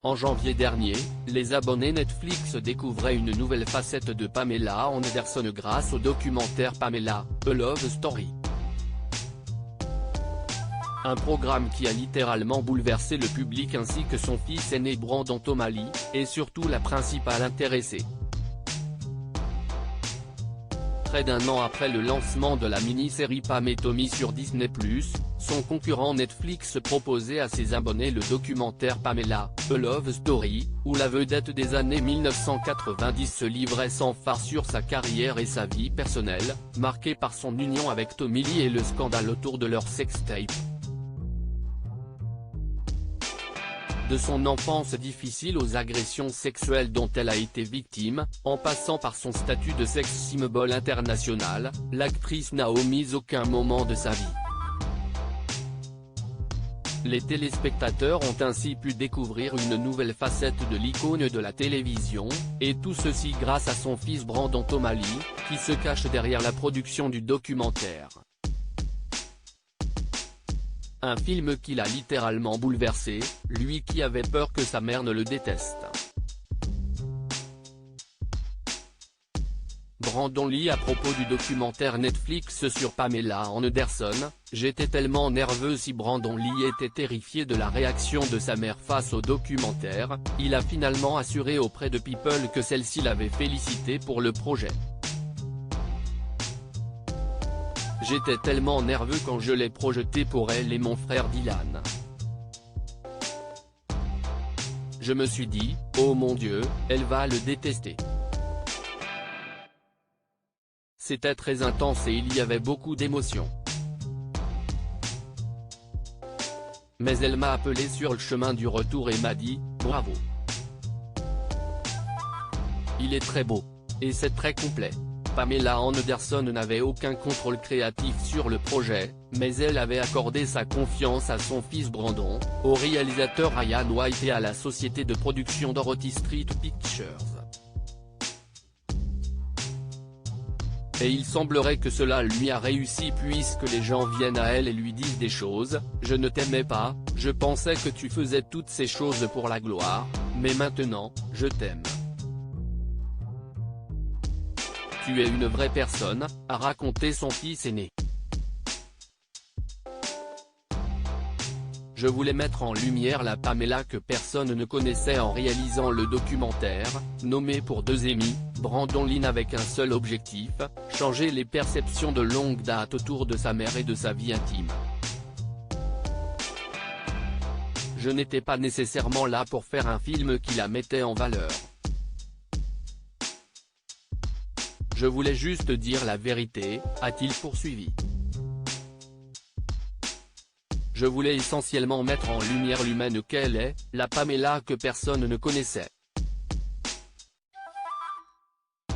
En janvier dernier, les abonnés Netflix découvraient une nouvelle facette de Pamela Anderson grâce au documentaire Pamela, A Love Story. Un programme qui a littéralement bouleversé le public ainsi que son fils aîné Brandon Tomali, et surtout la principale intéressée. Près d'un an après le lancement de la mini-série Pam et Tommy sur Disney+, son concurrent Netflix proposait à ses abonnés le documentaire Pamela, A Love Story, où la vedette des années 1990 se livrait sans phare sur sa carrière et sa vie personnelle, marquée par son union avec Tommy Lee et le scandale autour de leur sextape. De son enfance difficile aux agressions sexuelles dont elle a été victime, en passant par son statut de sex symbol international, l'actrice n'a omis aucun moment de sa vie. Les téléspectateurs ont ainsi pu découvrir une nouvelle facette de l'icône de la télévision, et tout ceci grâce à son fils Brandon Tomali, qui se cache derrière la production du documentaire. Un film qui l'a littéralement bouleversé, lui qui avait peur que sa mère ne le déteste. Brandon Lee à propos du documentaire Netflix sur Pamela Anderson, « J'étais tellement nerveux ». Si Brandon Lee était terrifié de la réaction de sa mère face au documentaire, il a finalement assuré auprès de People que celle-ci l'avait félicité pour le projet. J'étais tellement nerveux quand je l'ai projeté pour elle et mon frère Dylan. Je me suis dit, oh mon Dieu, elle va le détester. C'était très intense et il y avait beaucoup d'émotions. Mais elle m'a appelé sur le chemin du retour et m'a dit, bravo. Il est très beau. Et c'est très complet. Pamela Anderson n'avait aucun contrôle créatif sur le projet, mais elle avait accordé sa confiance à son fils Brandon, au réalisateur Ryan White et à la société de production Dorothy Street Pictures. Et il semblerait que cela lui a réussi puisque les gens viennent à elle et lui disent des choses, « Je ne t'aimais pas, je pensais que tu faisais toutes ces choses pour la gloire, mais maintenant, je t'aime. Tu es une vraie personne », a raconté son fils aîné. Je voulais mettre en lumière la Pamela que personne ne connaissait en réalisant le documentaire, nommé pour deux Emmy, Brandon Lee avec un seul objectif, changer les perceptions de longue date autour de sa mère et de sa vie intime. Je n'étais pas nécessairement là pour faire un film qui la mettait en valeur. Je voulais juste dire la vérité, a-t-il poursuivi. Je voulais essentiellement mettre en lumière l'humaine qu'elle est, la Pamela que personne ne connaissait.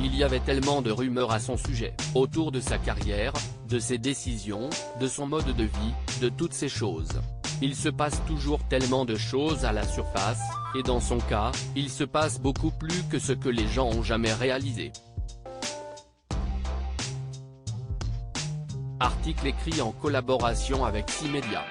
Il y avait tellement de rumeurs à son sujet, autour de sa carrière, de ses décisions, de son mode de vie, de toutes ces choses. Il se passe toujours tellement de choses à la surface, et dans son cas, il se passe beaucoup plus que ce que les gens ont jamais réalisé. Article écrit en collaboration avec 6 médias.